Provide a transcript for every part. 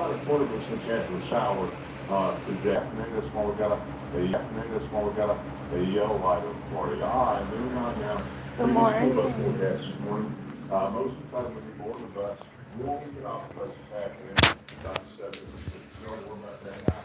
about a 40% chance of a shower today. Afternoon this morning we got a yellow light for you. All right, moving on now. Good Previous school bus morning. forecast this morning. Most of the time when you board the bus, you won't get off the bus this afternoon. About 7 you don't worry about that now.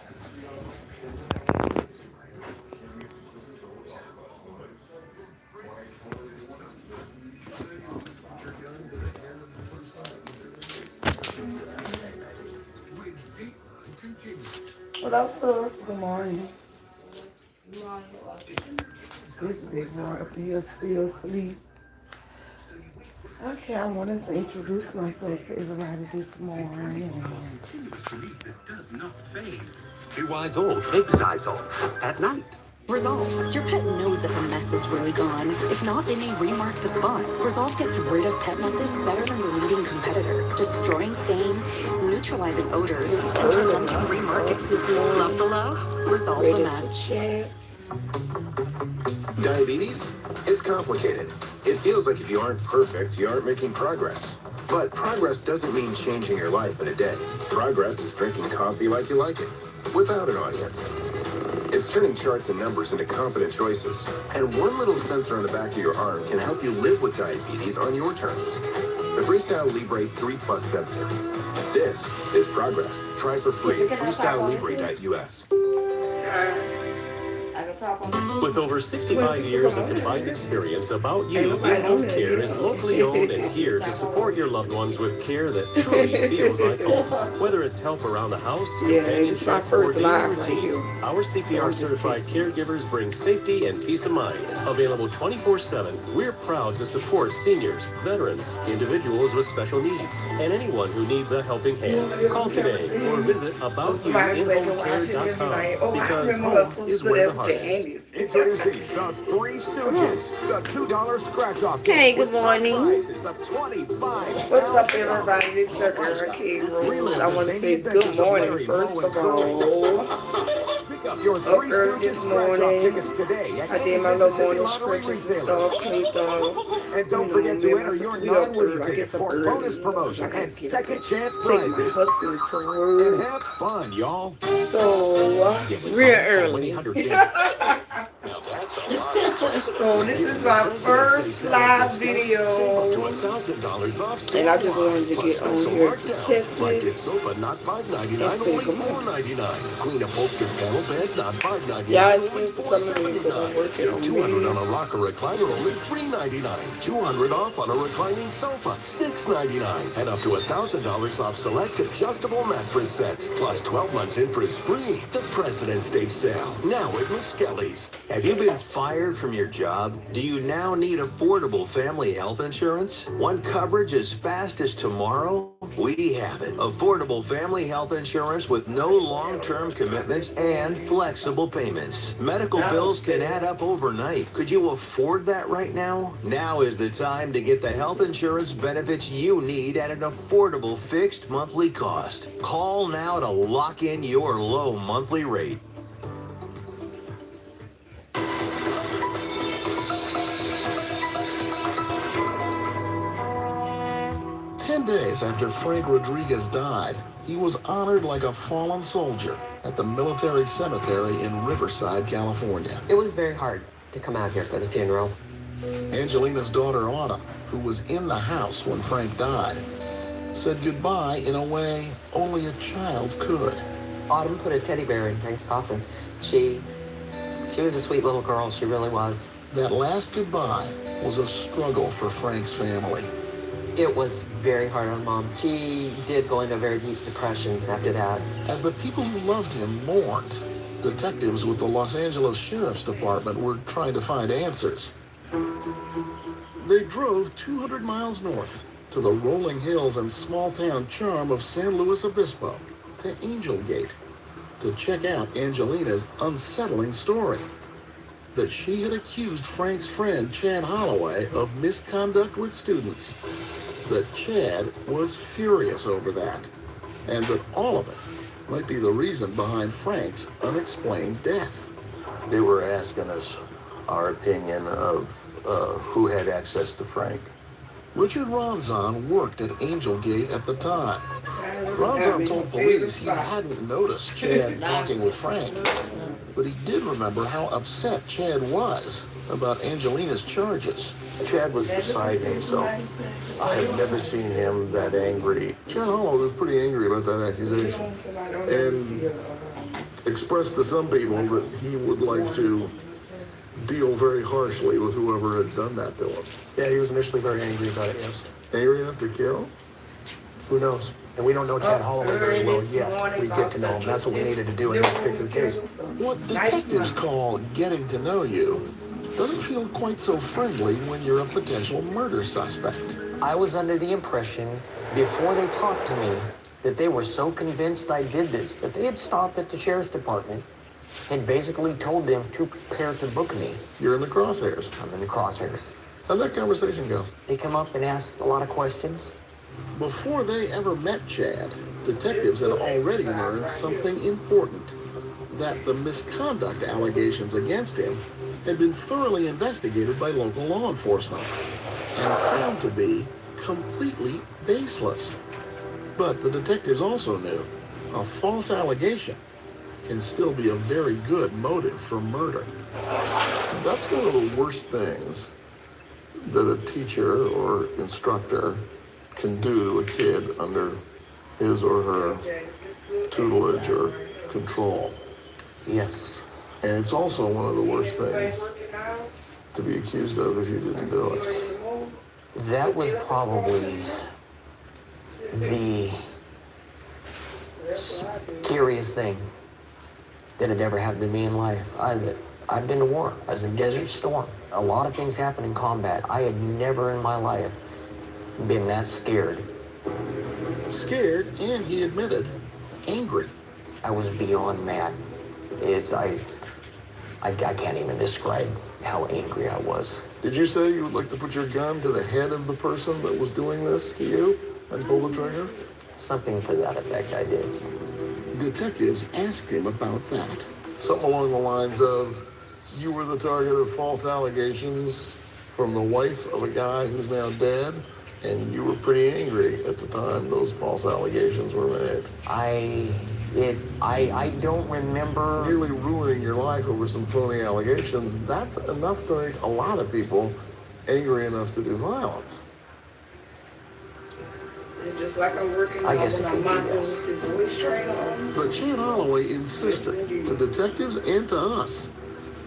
What up, sis? Good morning. This big boy up here still asleep. Okay, I wanted to introduce myself to everybody this morning. Does not fade. Be wise old, take Zizol at night. Resolve. Your pet knows if a mess is really gone. If not, they may remark the spot. Resolve gets rid of pet messes better than the leading competitor, destroying stains, neutralizing odors, and preventing remarking. Love the love, resolve the Ready to mess. chat. Diabetes? It's complicated. It feels like if you aren't perfect, you aren't making progress. But progress doesn't mean changing your life in a day. Progress is drinking coffee like you like it, without an audience. It's turning charts and numbers into confident choices. And one little sensor on the back of your arm can help you live with diabetes on your terms. The Freestyle Libre 3 Plus sensor. This is progress. Try for free at freestylelibre.us. With over 65 years of combined experience, About You In-Home Care is locally owned and here to support your loved ones with care that truly feels like home. Whether it's help around the house, It's my companionship, or first daily live right routines, here. our CPR-certified caregivers bring safety and peace of mind. Available 24/7, we're proud to support seniors, veterans, individuals with special needs, and anyone who needs a helping hand. Call today or visit aboutyouinhomecare.com because home is where the heart is. Introducing the Three Stooges, the $2 scratch-off kit. Hey, good with top morning. prizes of $25,000. What's up, everybody? It's your girl, Key Rose. I want to say good morning, first of all. Pick up your Up Three early Stooges this scratch-off morning. tickets today at I did any my little Mississippi morning Lottery stretches and retailer. stuff, cleaned up. And don't forget to enter your non-winning ticket for bonus promotion and second chance Take my prizes. husband to And work. have fun, y'all. So, Real early. so this is my first live video. And I just wanted to get on here to test it. Sofa, not $5.99, and say only good morning. $4.99. Queen upholstered panel bed, not $5.99. Y'all only excuse the some of me because I'm working on $200 on a this. rocker recliner, only $3.99. $200 off on a reclining sofa, $6.99. And up to $1,000 off select adjustable mattress sets, plus 12 months interest free. The President's Day sale, now at Miss Kelly's. Have you been fired from your job? Do you now need affordable family health insurance? Want coverage as fast as tomorrow? We have it. Affordable family health insurance with no long-term commitments and flexible payments. Medical bills can add up overnight. Could you afford that right now? Now is the time to get the health insurance benefits you need at an affordable fixed monthly cost. Call now to lock in your low monthly rate. 10 days after Frank Rodriguez died, he was honored like a fallen soldier at the military cemetery in Riverside, California. It was very hard to come out here for the funeral. Angelina's daughter Autumn, who was in the house when Frank died, said goodbye in a way only a child could. Autumn put a teddy bear in Frank's coffin. She was a sweet little girl, she really was. That last goodbye was a struggle for Frank's family. It was very hard on Mom. She did go into a very deep depression after that. As the people who loved him mourned, detectives with the Los Angeles Sheriff's Department were trying to find answers. They drove 200 miles north to the rolling hills and small-town charm of San Luis Obispo, to Angel Gate, to check out Angelina's unsettling story. That she had accused Frank's friend Chad Holloway of misconduct with students. That Chad was furious over that. And that all of it might be the reason behind Frank's unexplained death. They were asking us our opinion of who had access to Frank. Richard Ronzon worked at Angel Gate at the time. Ronzarm told police he hadn't noticed Chad talking with Frank, but he did remember how upset Chad was about Angelina's charges. Chad was beside himself. I have never seen him that angry. Chad Hollow was pretty angry about that accusation and expressed to some people that he would like to deal very harshly with whoever had done that to him. Yeah, he was initially very angry about it, yes. Angry enough to kill? Who knows? And we don't know Chad Holloway very well yet. We get to know him. That's what we needed to do in this particular case. What detectives call getting to know you doesn't feel quite so friendly when you're a potential murder suspect. I was under the impression, before they talked to me, that they were so convinced I did this, that they had stopped at the sheriff's department and basically told them to prepare to book me. You're in the crosshairs. I'm in the crosshairs. How'd that conversation go? They come up and asked a lot of questions. Before they ever met Chad, detectives had already learned something important. That the misconduct allegations against him had been thoroughly investigated by local law enforcement and found to be completely baseless. But the detectives also knew a false allegation can still be a very good motive for murder. That's one of the worst things that a teacher or instructor can do to a kid under his or her tutelage or control. Yes. And it's also one of the worst things to be accused of if you didn't do it. That was probably the scariest thing that had ever happened to me in life. I've been to war. I was in Desert Storm. A lot of things happen in combat. I had never in my life been that scared. Scared, and he admitted, angry. I was beyond mad. I can't even describe how angry I was. Did you say you would like to put your gun to the head of the person that was doing this to you and pull the trigger? Something to that effect, I did. Detectives asked him about that. Something along the lines of, you were the target of false allegations from the wife of a guy who's now dead, and you were pretty angry at the time those false allegations were made. I don't remember. Nearly ruining your life over some phony allegations, that's enough to make a lot of people angry enough to do violence. Just like I'm working on his voice train on. But Chad Holloway insisted to detectives and to us,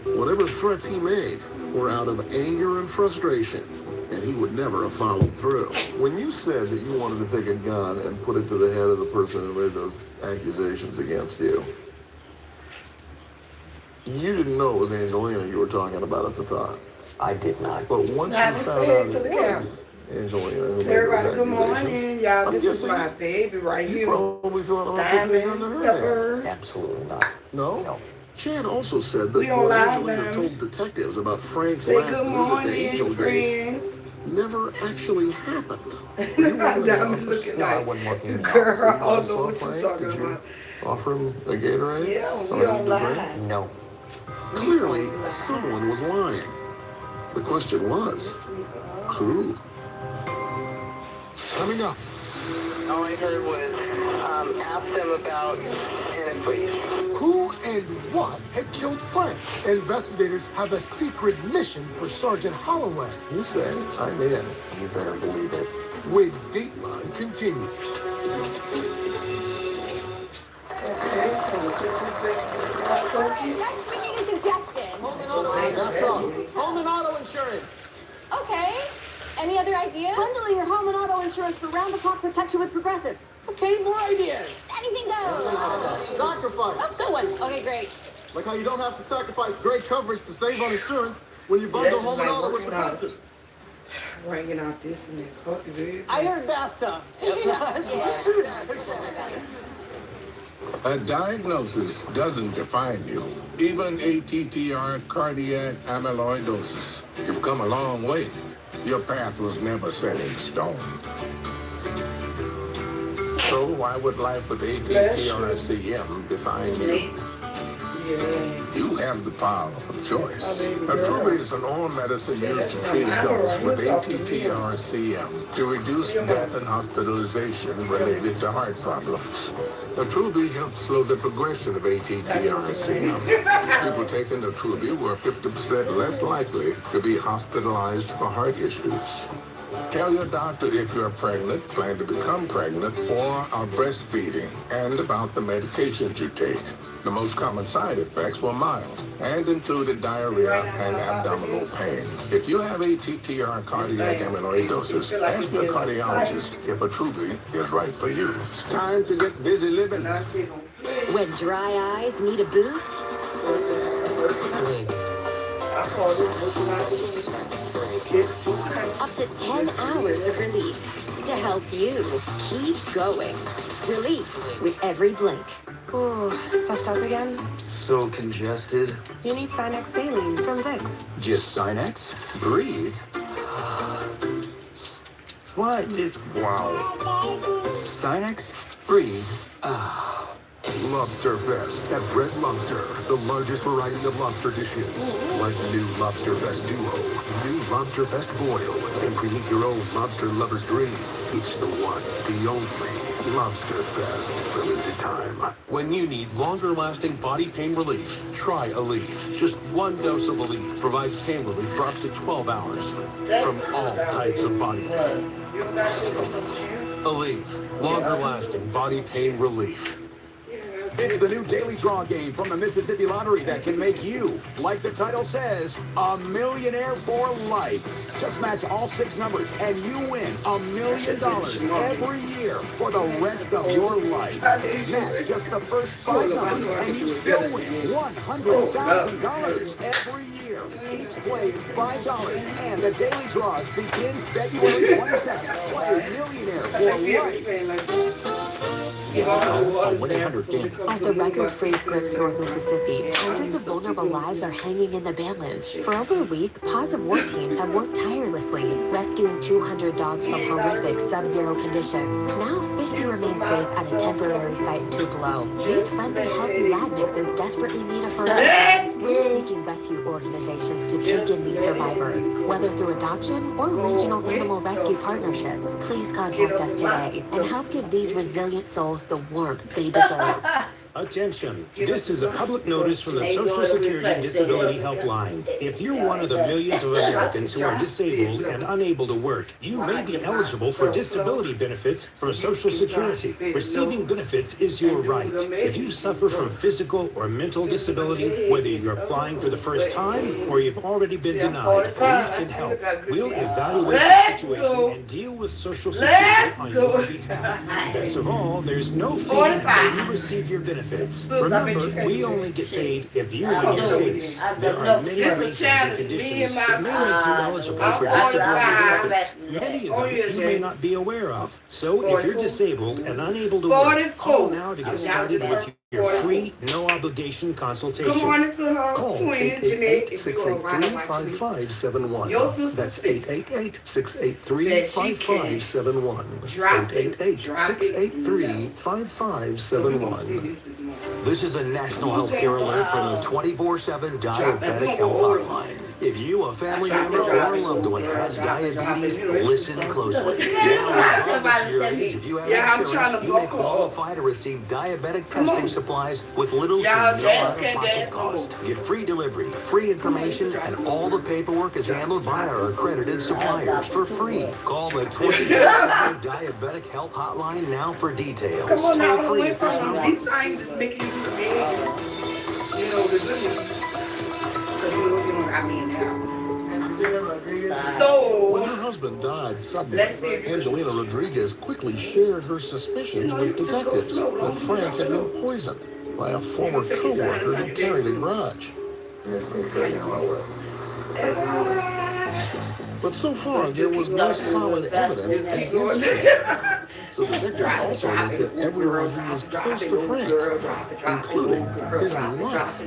whatever threats he made were out of anger and frustration, and he would never have followed through. When you said that you wanted to take a gun and put it to the head of the person who made those accusations against you, you didn't know it was Angelina you were talking about at the time. I did not. But once you found out it was Angelina. So everybody, good morning, y'all. This is my baby right here. You probably thought I was putting under her head. Absolutely not. No? No. Chad also said that what Angelina told detectives about Frank's last visit to Angel Gate never actually happened. I'm looking No, I like, wasn't working in the girl, I office. don't know what Frank, you're talking did you about. offer him a Gatorade? Yeah, Or we don't did you drink? lie. No. Clearly, someone was lying. The question was, who? Let me know. All I heard was, ask them about tenant, please. Who and what had killed Frank? Investigators have a secret mission for Sergeant Holloway. You say, I'm in. You better believe it. With Dateline continues. Next, we need a suggestion. Home and auto insurance. Okay. Any other ideas? Bundling your home and auto insurance for round-the-clock protection with Progressive. Okay, more ideas. Anything goes. Sacrifice. Oh, good one. Okay, great. Like how you don't have to sacrifice great coverage to save on insurance when you bundle home and auto with Progressive. Bringing out this and that puppy. I heard bathtub. A diagnosis doesn't define you. Even ATTR cardiac amyloidosis. You've come a long way. Your path was never set in stone. So why would life with ATTR-CM define you? You have the power of choice. Attruby is an oral medicine used to treat adults with ATTR-CM to reduce death and hospitalization related to heart problems. Attruby helps slow the progression of ATTR-CM. People taking Attruby were 50% less likely to be hospitalized for heart issues. Tell your doctor if you're pregnant, plan to become pregnant, or are breastfeeding, and about the medications you take. The most common side effects were mild and included diarrhea and abdominal pain. If you have ATTR cardiac amyloidosis, ask your cardiologist if Attruby is right for you. It's time to get busy living. When dry eyes need a boost, up to 10 hours of relief to help you keep going. Relief with every blink. Oh, stuffed up again? So congested. You need Sinex saline from Vicks. Just Sinex? Breathe. What is wow? Sinex? Breathe. Lobster Fest at Red Lobster. The largest variety of lobster dishes. Like the new Lobster Fest Duo, new Lobster Fest Boil, and create your own lobster lover's dream. It's the one, the only Lobster Fest for limited time. When you need longer-lasting body pain relief, try Aleve. Just one dose of Aleve provides pain relief for up to 12 hours from all types of body pain. Aleve, longer-lasting body pain relief. It's the new daily draw game from the Mississippi Lottery that can make you, like the title says, a millionaire for life. Just match all 6 numbers and you win $1 million every year for the rest of your life. Match just the first 5 numbers and you still win $100,000 every year. Each play is $5 and the daily draws begin February 22nd. Play millionaire for life. As the record-free Scripps North Mississippi, hundreds of vulnerable lives are hanging in the bandits. For over a week, Paws of War teams have worked tirelessly, rescuing 200 dogs from horrific sub-zero conditions. Now 50 remain safe at a temporary site in Tupelo. These friendly, healthy lab mixes desperately need a forever. We're seeking rescue organizations to take in these survivors, whether through adoption or regional animal rescue partnership. Please contact us today and help give these resilient souls the warmth they deserve. Attention, this is a public notice from the Social Security Disability Helpline. If you're one of the millions of Americans who are disabled and unable to work, you may be eligible for disability benefits from Social Security. Receiving benefits is your right. If you suffer from physical or mental disability, whether you're applying for the first time or you've already been denied, we can help. We'll evaluate the situation and deal with Social Security on your behalf. Best of all, there's no fee until you receive your benefits. Remember, we only get paid if you win your case. There are many reasons and conditions that may make you eligible for disability benefits. Many of them you may not be aware of. So if you're disabled and unable to work, call now to get started with your free, no-obligation consultation. Good morning to her Call twin, Jeanette, if you are around watching 888-683-5571. Your sister That's sick. 888-683-5571. 888-683-5571. This is a national healthcare alert from the 24/7 Diabetic Health Hotline. If you, a family member, or a loved one has diabetes, listen closely. Now, regardless of your age, if you have insurance, you may qualify to receive diabetic testing supplies with little to no out-of-pocket cost. Get free delivery, free information, and all the paperwork is handled by our accredited suppliers for free. Call the 24/7 Diabetic Health Hotline now for details. Come on now, Toll free away at this from number. these things making you big. You know, the good ones. Because you know, I mean, When her husband died suddenly, Angelina Rodriguez quickly shared her suspicions with detectives that Frank had been poisoned by a former co-worker who carried a grudge. But so far, there was no solid evidence against him. So detectives also looked at everyone who was close to Frank, including his new wife.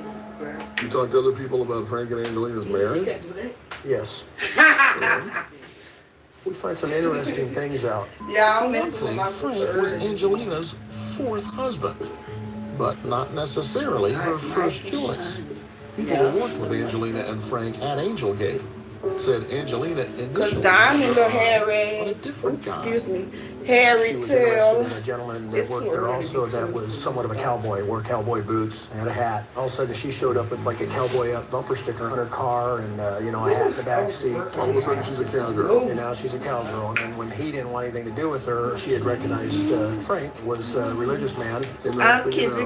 You talked to other people about Frank and Angelina's marriage? Yes. We find some interesting things out. Yeah, I'm For one messing with thing, my Frank was Angelina's 4th husband. but not necessarily her first choice. People who worked with Angelina and Frank at Angelgate said Angelina Because initially Diamond or Harry, excuse me, Harry She was Till. interested in a gentleman that worked there also that was somewhat of a cowboy, wore cowboy boots, had a hat. All of a sudden she showed up with like a cowboy bumper sticker on her car and, you know, a hat in the back seat. all of a sudden she's a cowgirl. And now she's a cowgirl. And then when he didn't want anything to do with her, she had recognized Frank was a religious man. I'm kizzy.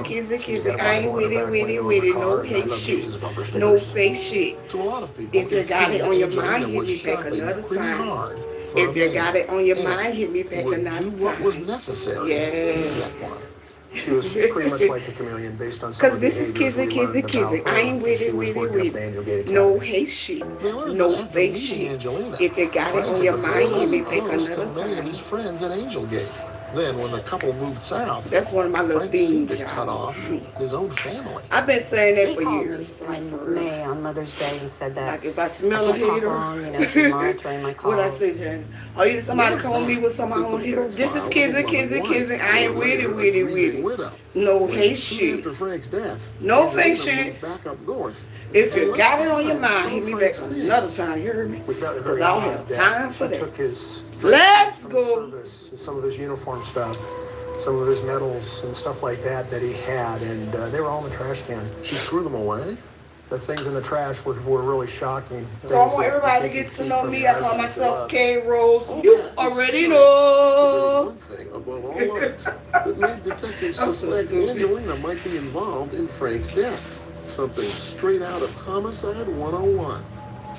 I ain't with it. No fake shit. No fake shit. To a lot of people, If you got it on your mind, hit me back another time. If you got it on your mind, hit me back another time. What was necessary? Yeah. She was pretty much like a chameleon based on some Because of the this is behaviors we learned kizzy. about her. I ain't with She was it. working up the Angelgate No Academy. hate shit. No fake shit. If you got it on your mind, hit me back another Many of time. his friends at Angelgate. Then, when the couple moved south, That's one of my little Frank seemed themes, to cut y'all. off his own family. I've been saying that They for called years. me in May on Mother's Day and said that Like if I smell a I can't talk hater, long, you know, she's monitoring my calls. what I say, Jen? Oh, you somebody call me with somebody on here. This is kizzy. I ain't with it. No hate shit. After Frank's death, No fake Angelina shit. moved back up north. If you got it on your mind, hit me back another time. You heard me? We felt it Because very I don't odd have that time for he that. took his Let's from go. service, some of his uniform stuff, some of his medals and stuff like that he had, and they were all in the trash can. She threw them away. The things in the trash were really shocking. So I want everybody to get to know me. I call myself K Rose. You already know. One thing above all others that made detectives suspect Angelina might be involved in Frank's death. Something straight out of Homicide 101.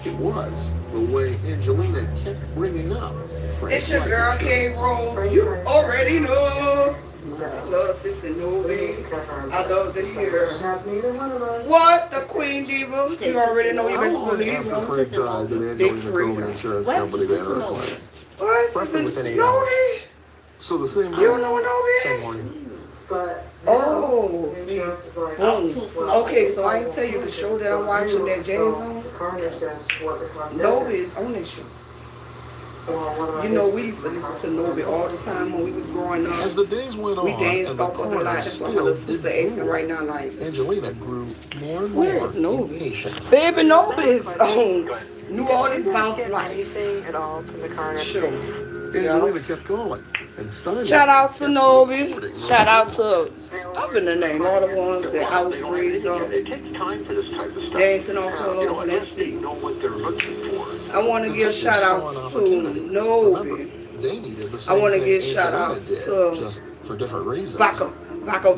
It was the way Angelina kept bringing up Frank's It's your life girl K insurance. Rose. You already know. I love Sister Novi. I love to hear what the Queen Diva. You already know. You best believe. After Frank died, then Big Angelina free. called the insurance company to enter a claim. What? Roughly within 8 Novi? hours. So the same You don't know what Novi Same is? morning. Oh, see. Boom. Okay, so I ain't tell you the show that I'm watching that Jazz on. Novi is on that show. You know, we used to listen to Novi all the time when we was growing up. As the days went on, We danced and the off on the coroner lot. That's why my still little sister didn't asking rule, right now, like, Angelina grew more and where more is Novi? impatient. Baby, Novi is on New Orleans Bounce Life. Anything at all to the coroner? Sure. Angelina kept calling and Steiner. Shout out to Novi. Shout out to, I'm finna name all the ones that I was raised up It takes time for this type of stuff. dancing off of. Let's see. Know what they're looking for. I want to give shout outs to Novi. They needed the I same want to thing give shout Angelina outs did, to just for different reasons. Vaca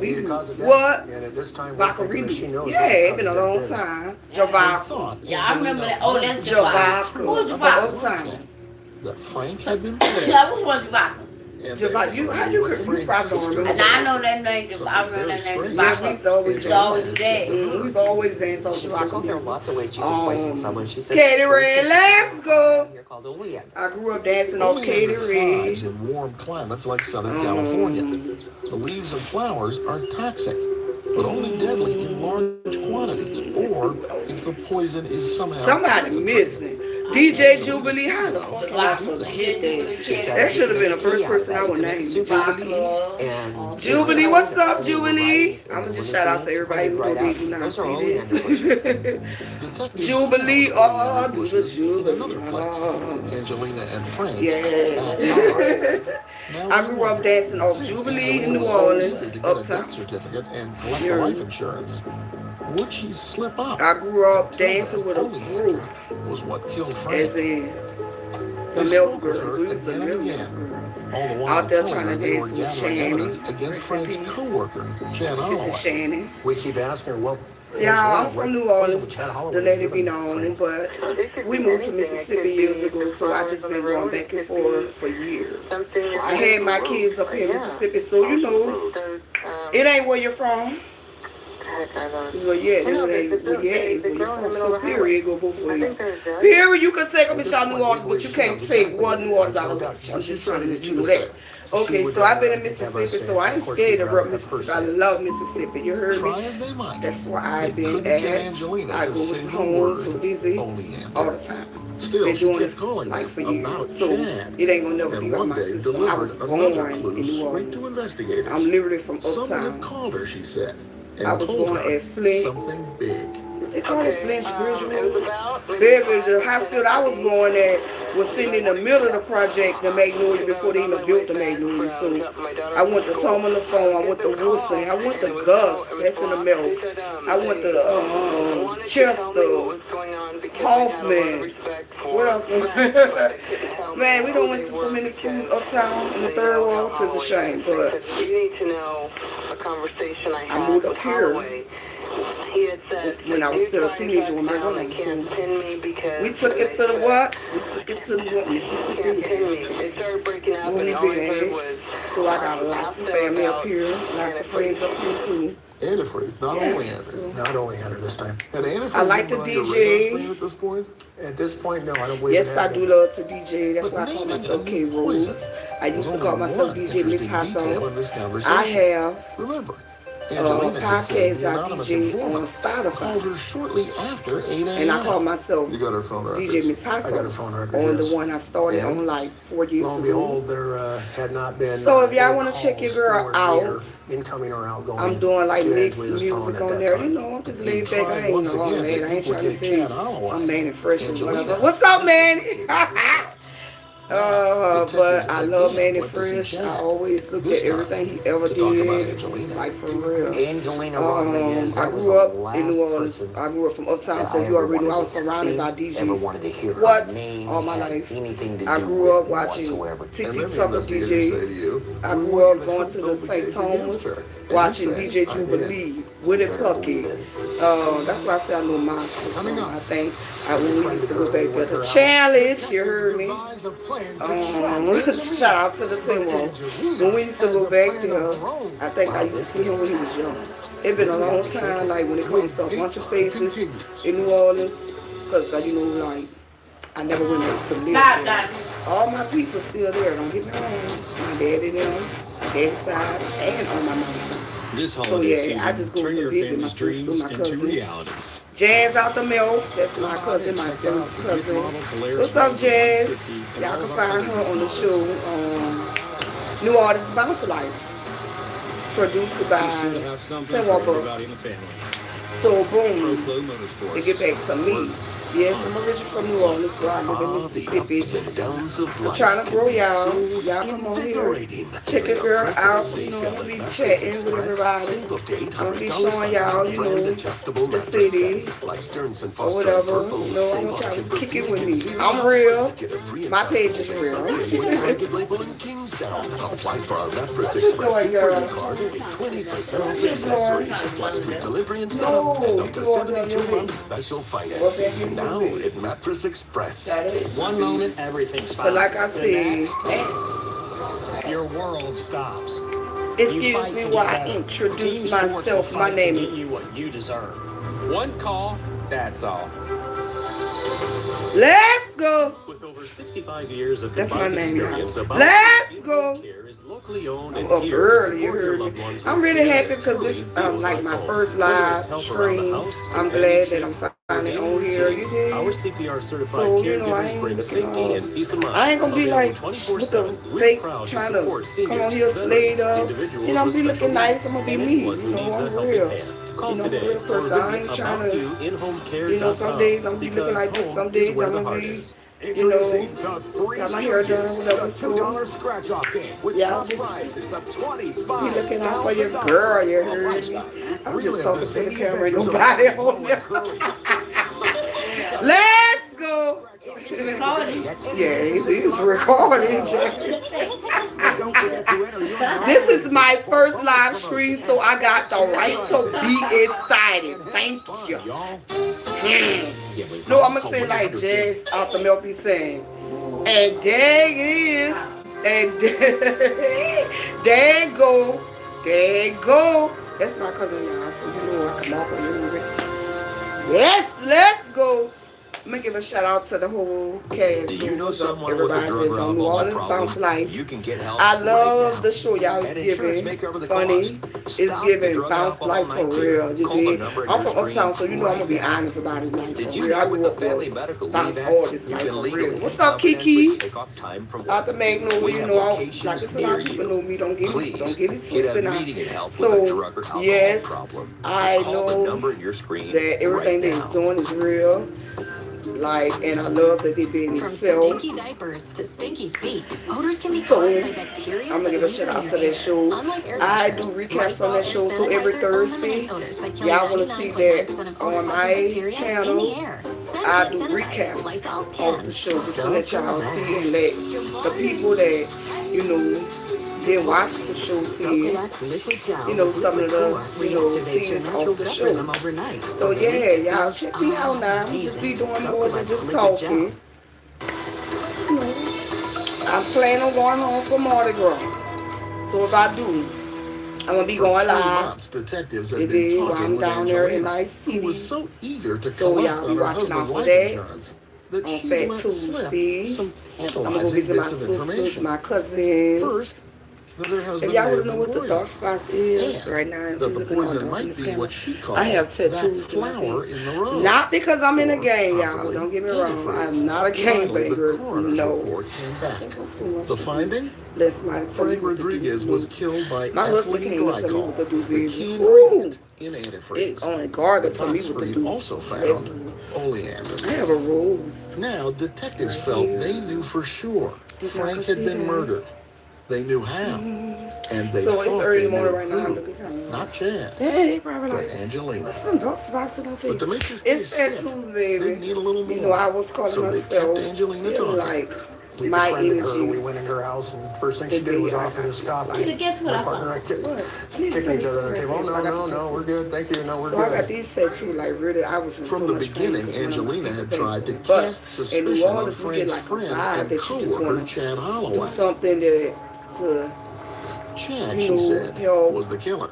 Needed cause of death. What? And at this time, we're thinking that she Vaca knows Yeah, what the it's been a cause of long death is. time. Javaca. Yeah, I remember that. Oh, that's Javaca. Javaca. Who was What Javaca? time? That Frank had been dead. Yeah, which one Javaca? And Javaca, you, how you probably don't remember. And I know that name. I remember that name. Yeah, we used to always It's always dance. dead. We used to always dance on She said there are Javaca. lots of ways you can poison someone. She said Katie Red, let's go. You're called Olean. I grew up dancing off Katie Oleander Red. thrives in warm climates like Southern California. The leaves and flowers are toxic, but only deadly in large quantities, or if the poison is somehow Somebody missing. DJ Jubilee, how the fuck am I supposed to hit that? That should have been the first person I would name. Jubilee. And Jubilee, what's up, Jubilee? I'm gonna just shout out to everybody who don't do not see this. Jubilee, oh, do the Jubilee. Oh. Angelina and Frank. Yeah. I grew up dancing off Jubilee in New Orleans, to get a death uptown. certificate and collect the life insurance. Would she slip up? I grew up dancing with a group, Was what killed Frank. as in the They Milk spoke with Girls. her We was the again and Milk again. Girls. All the while Out there telling trying her to they dance were with gathering Shannon. evidence against Frank's co-worker, Jan Sister Holloway. Shannon. We keep asking her, well, Yeah, I'm from New Orleans, Chad Holloway to let it be given known, but we moved to Mississippi years ago, so I just been going back and forth for years. I had my kids up here in Mississippi, so you know, it ain't where you're from. It's where you at. It's where you at. It's where you're from. So period, go both ways. Period, you can take them and shout New Orleans, but you can't take what New Orleans out of us. I'm just trying to let you know that. Okay, so I've been in Mississippi, so I ain't scared of real Mississippi. I love Mississippi. You heard me? That's where I've been at. I go with home to visit all the time. Been doing it like for years, so it ain't gonna never be like my sister. I was born in New Orleans. I'm literally from Uptown. I was born at Flint. Something big. They call it Flint Griswold. Baby, the hospital I was born at was sitting in the middle of the project, the Magnolia, before they even built the Magnolia. So I went to Soma LaFon, I went to Wilson, I went to Gus, that's in the middle. I went to Chester, Hoffman. What else? Man, we don't went to so many schools uptown in the third world. It's a shame, but I moved up here. When I was still a teenager with my grandma. So we took it to the what? We took it to the what? Mississippi. So I got lots of family up here, lots of friends up here too. Antifreeze, not only Andrew. Not only Andrew this time. And antifreeze, I like to DJ. At this point? At this point, no, I don't believe Yes, I do love to DJ. That's why I call myself K Rose. I used to call myself DJ Miss Hot Sauce. I have podcast I DJ on Spotify. Shortly after 8 a.m. And I call myself DJ Miss Hot Sauce on the one I started on like 4 years Lo and ago. behold, there had not been. So if y'all want to check your girl out, incoming or outgoing, I'm doing like mixed music on there. You know, I'm just laid back. I ain't no man. I ain't trying to say I'm man and fresh or whatever. What's up, man? But I love Manny Fresh. I always look at everything he ever did, like for real. I grew up in New Orleans. I grew up from Uptown, so you already know I was surrounded by DJs. What? All my life. I grew up watching TT Tucker DJ. I grew up going to the St. Thomas, watching DJ Jubilee, Woody Puckett. That's why I say I know my stuff. I think I only used to go back there. The Challenge, you heard me. Shout out to the Timor. When we used to go back there, I think I used to see him when he was young. It's been a long time, like when it comes to a bunch of faces in New Orleans, because you know, like I never went back to live there. All my people still there. Don't get me wrong. My daddy them, my daddy's side, and on my mom's side. This So holiday yeah, season, I just go turn to your visit my family's sister, dreams my into cousins. reality. Jazz out the MILF, that's my cousin, my first cousin. What's up, Jazz? Y'all can find her on the show, New Orleans Bounce Life, produced by Tim Walker. So boom, to get back to me. Yes, I'm originally from New Orleans, but I live in Mississippi. I'm trying to grow y'all. Y'all come on here. Check your girl out. You know, I'm going to be chatting with everybody. I'm going to be showing y'all, you know, the city or whatever. You know, I want y'all to kick it with me. I'm real. My page is real. Apply for our Mattress Express credit card and 20% off accessories, plus free delivery and setup, and up to 72 months special financing. Now at Mattress Express. One moment, everything's fine. But like I said, your world stops. Excuse me while I introduce myself. My name is. You what you deserve. One call, that's all. Let's go. With over 65 years of That's my combined name, experience, y'all. About Let's go. locally owned I'm and up here to early, you support your heard loved me. ones I'm with really care happy that because truly this is feels like my home. first Whether live it's help around the stream. house, I'm glad that I'm finally on here. You dig? Our CPR certified So, you know, I caregivers ain't bring looking safety and peace of mind. I ain't gonna be like Available with the 24/7. We're fake proud trying support to seniors, come on here veterans, slayed up. individuals You know, I'm with be special looking nice. needs, I'm gonna be and me. anyone You who know, needs a I'm helping real. hand. Call You know, I'm a today real or person. I visit ain't trying to. aboutyouinhomecare.com. You know, some days I'm be looking like this. Some days I'm gonna be. You know, got my hair done, whatever. So, y'all just be looking out for your girl, you heard me? I'm just talking to the camera, ain't nobody on there. Let's go. Yeah, he's recording. This is my first live stream, so I got the right to be excited. Thank you. No, I'm gonna say like Jazz out the milk be saying. And there it is. And there go. There go. That's my cousin now, so you know I can walk on you. Yes, let's go. I'm gonna give a shout out to the whole cast. Do you know someone with a everybody drug that's or on New alcohol Orleans Bounce problem? Life. You can get help I right love now. the show y'all And is insurance giving. may cover the Funny. cost. It's Stop giving the drug Bounce alcohol Life for night real. too. You Call the dig? number in I'm your from Uptown, screen so you know I'm gonna be right now. honest about it. Like, for Did you real, I know with grew the up Family with Medical Bounce Leave all Act, this you life can for legally real. What's take up, confidentially Kiki? take off time from Out the work. Magnolia, We you have know, locations like it's a near lot of people you. know me. Don't get Please it get twisted now. immediate help with a So drug or alcohol yes, problem. I Call the know number in your screen that everything right that now. it's doing is real. Like, and I love that they being From themselves. stinky diapers to stinky feet, odors can be So, caused by bacteria. I'm gonna give a shout out to that show. I do recaps on that show, so every Thursday, y'all wanna see that on my channel. I do recaps of the show just to let y'all see and let the people that, you know, didn't watch the show see, you know, some of the, you know, scenes of the show. So yeah, y'all check me out now. I'm just be doing more than just talking. You know, I'm planning on going home for Mardi Gras. So if I do, I'm gonna be going live. Detectives have It been is while talking I'm with down there in Angelina, Nice who City. was so eager to So collect y'all be on her watching out husband's for life that insurance that on she Fat let slip Tuesday. some I'm gonna go tantalizing visit my bits of sisters, information. my cousins. First, that her If husband y'all may want have to know been what the poisoned. dark spots is And right now, that I'm the looking on poison might this be camera. what she called I have that tattoos in my flower face. in the road. Not because I'm in a Or gang, y'all. possibly Don't get me wrong. antifreeze. I'm not a Finally, the gangbanger. coroner's No. report came back. The The finding? Let somebody tell me Frank what to do. Rodriguez was killed by My husband ethylene came to tell me what to glycol, do, the baby. key Ooh. ingredient in antifreeze. It only God can tell me Fox what to Breed do. also found Listen, oleander. I have a rose. Now, detectives felt they knew for sure You Frank can had see been that. murdered. They knew how. And they So it's thought early they in the morning knew right now. I'm who. looking kind of. Not Chad, They probably but like, Angelina. what's some dark spots in her face? But to make this It's case stick, tattoos, they baby. need a little more. You know, I was calling So they myself kept Angelina feeling talking. like We my befriended her. energy. We went in her house, and first thing The she did was day I offer got this coffee. like, Guess what My I partner, I found? kept What? kicking each other on the table. Oh, So I no, got no, this no, tattoo. we're good. Thank you. No, we're So I got good. these tattoos, like really, I was in From so the much pain beginning, because when I'm Angelina in had the tried to basement. But cast in New suspicion on Orleans, we get Frank's like a friend vibe and that you just co-worker want Chad to do Holloway. something that to Chad, you she know, said, help was the killer.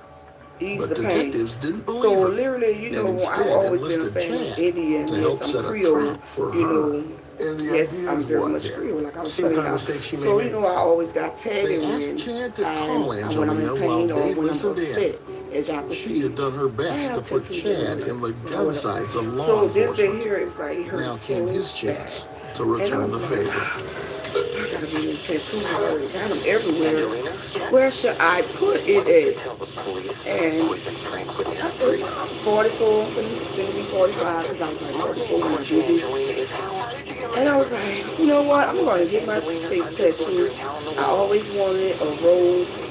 ease But the pain. detectives didn't believe So her. literally, you and know, instead I've always been a enlisted fan of Chad Indian. to Yes, help I'm set a Creole. trap for You her. know, And the yes, idea I'm is very what much here? Creole. Like I was See what telling kind of y'all. mistake she So may you make. know, I always got tagged They in asked Chad to call and when I'm Angelina in while pain they or when I'm listened upset, in. as y'all can She see. had done her I best have to put tattoos Chad everywhere. in the gun sights of law So this day enforcement. here, it was like it hurt Now so came his bad. chance to And I return was the like, favor. I gotta be in tattoo. I already got them everywhere. Where should I put it at? And I said 44, finna be 45, because I was like 44 when I did this. And I was like, you know what? I'm gonna get my face tattoo. I always wanted a rose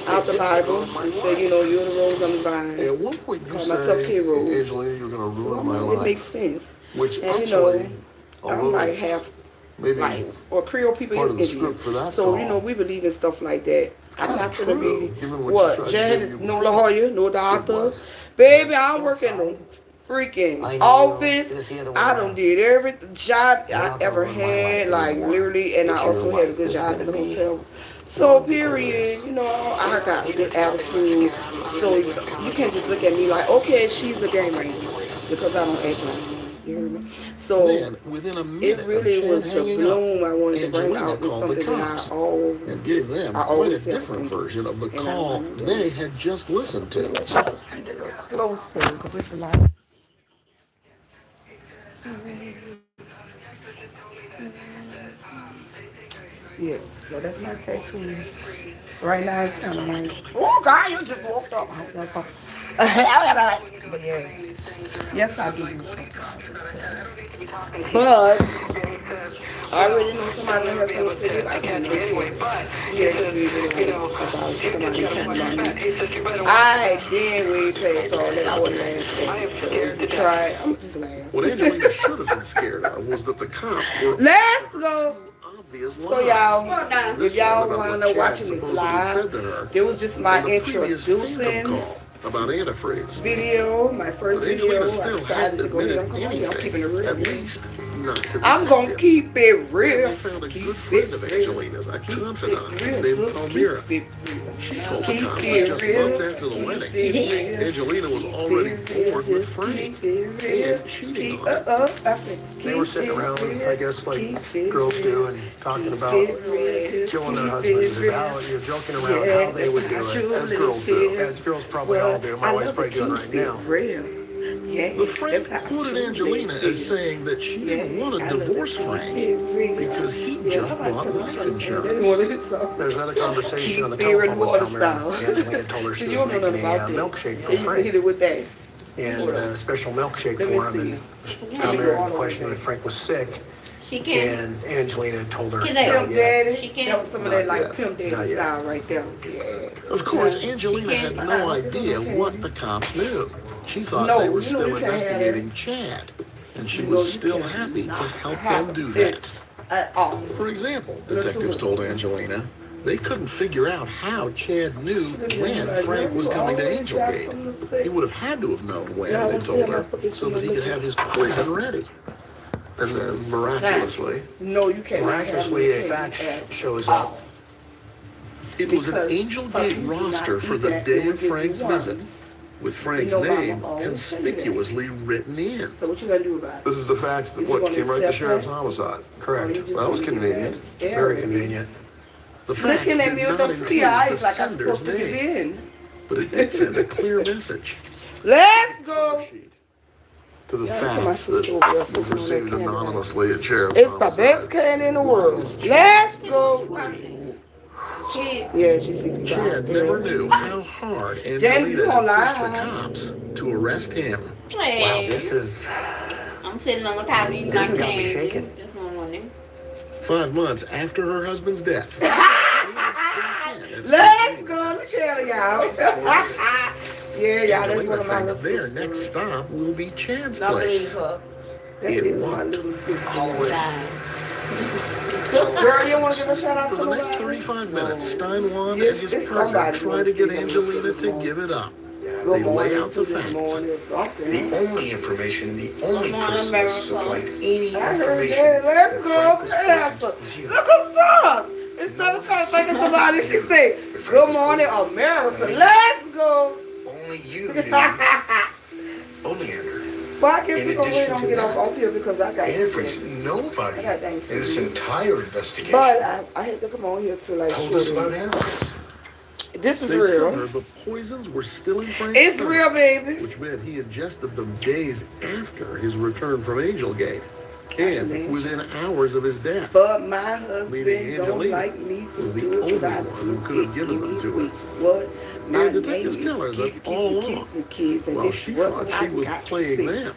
out the Bible. They said, you know, you're the rose I'm the vine. At one point you Call myself say, K Rose. Angelina, you're going to So ruin my it life. makes sense. Which And you actually, know, although I'm like it's half maybe like, or Creole people part is of the Indian. script for that So, you call. know, we believe in stuff like that. I'm Kinda not gonna true, be, given what you what, tried to Jan do is you no was- lawyer, no doctor. Baby, I don't work in no freaking office. I done did every job I ever had, like literally, and I also had a good job in the hotel. So period, you know, I got a good attitude. So you can't just look at me like, okay, she's a gamer, because I don't act like one. You hear me? So Then, within a minute it really of was Chad the hanging bloom I wanted to bring Angelina out with called the something that cops I and gave them quite a always said I was different gonna do. version of the And I call wanted to. they had just listened to. Closer, because it's a lot. Yes, so that's my tattoo. Right now it's kind of like, oh God, you just woke up. But yeah, yes I do. But I already know somebody that has something to say about that anyway. Yes, we will about somebody talking about me. I been way past all that. I wouldn't laugh at it. So if you try, I'm just laughing. What Angelina should have been scared of was that the cops were Let's go. obvious So lies. y'all, if y'all This wind was up what watching Chad this supposedly said to her live, it was just my in the previous introducing phantom call. about antifreeze. Video, my first But video, Angelina I still decided hadn't to go ahead and admitted come on. I'm keeping it real. at least not to the I'm gonna detective. keep it real. They found a Keep good it friend of real. Angelina's, a Keep confidant it real, named sis. Palmyra. Keep it real. She told the Keep cops that it just real. months after the Keep wedding, it real. Angelina was Keep already it real. bored with Just Frank keep it real. and cheating Keep on her. They were sitting around, I guess, like girls do, and talking about killing their husbands, about joking around how they would do it, as girls do, as girls probably all do. My wife's probably doing right now. The Frank quoted Angelina as saying that she didn't want to divorce Frank because he just bought life insurance. There's another conversation on the Keep it telephone water with Palmyra. style. Angelina told her So she you was don't know making nothing a about that. milkshake They for used to hit Frank, it with that. and a special milkshake Let me for him, see. and Palmyra questioned if Frank was sick, She can't. and Angelina told her, Get not out. Pimp yet. Daddy, She can't- that was some of that Not like yet. Pimp Daddy Not yet. style right there. Yeah. Of course, Yeah. Angelina had no idea what the cops knew. She thought No, they were you know still you can't have investigating Chad, and she You know was you still can't happy to not help have them do it that. At all. For example, detectives told Angelina they couldn't figure out how Chad knew when Frank was coming to Angelgate. He would have had to have known when, they told her, so that he could have his poison ready. And then, miraculously, No, you can't. Miraculously, a fax shows up. it was an Angelgate roster for the day of Frank's visit, with Frank's name conspicuously written in. So what you gonna do about it? This is the facts that Is you gonna came right to accept sheriff's that? homicide. Correct. That was convenient. Very convenient. The facts Looking at did me with not them include pretty the eyes like I'm sender's supposed to give name, in. but it did send a clear message Let's go. to the Yeah, look at my facts sister that over there was sitting on that received candy. anonymously at sheriff's It's the homicide. best candy in the world. Let's go. Yeah, she's secret. Chad never knew how hard James, Angelina you gonna had pushed the lie? cops to arrest him. Hey, This is I'm sitting on the top of you This like has got me candy. shaking. This one morning. 5 months after her husband's death. Let's go. Let me tell y'all. Yeah, y'all, that's Angelina one of my thinks little their sisters. next stop will be Chad's Don't believe place. her. That It is my won't. little sister. Die. Girl, you want to give a shout out For to the next nobody? 35 minutes, Stein Juan Yes, and his it's partner somebody try to get who wants to Angelina see them. to give it up. Good They lay morning out the to this facts. morning or something. The only information, the only Come on, person that America. supplied any I heard information that. Let's that go. Frank was Answer. poisoned was you. Look what's up. Instead of trying to think of somebody, she said, "Good morning, America." Let's go. Only you knew. Only Andrew. But I guess In we're gonna wait addition on to get that, off here because I got Antifreeze, nobody I got things in to this do. entire investigation But I had to come on here to like told us show about them. antifreeze. This is They tell her real. the poisons were still in Frank's It's stomach, real, baby. which meant he ingested them days after his return from Angelgate and within hours of his death. But my husband Meaning don't Angelina like me was to the do it only without one who could have given them to her. What? My And detectives name tell her is that Kids, all Kids, along, Kids, Kids, and while this she is what thought I she was got to playing see. them,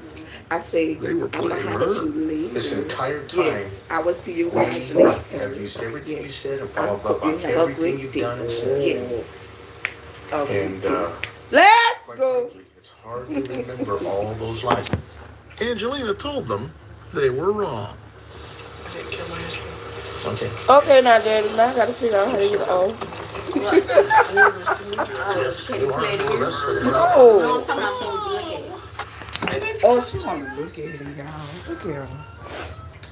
I say, they were I'm playing behind her. you later. This entire time, Yes, I will see you guys we later. have used everything you Yes. said and I followed up hope you on have a everything great you've day. done and said. Yes. Okay. And Let's quite go. frankly, it's hard to remember all those lies. Angelina told them they were wrong. I didn't kill my husband. Okay. Okay, now, Daddy, now I gotta figure out how to get off. No, I'm No. talking about so we can look at it. Oh, she wanna look at it, y'all. Look at her.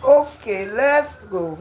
Okay, let's go.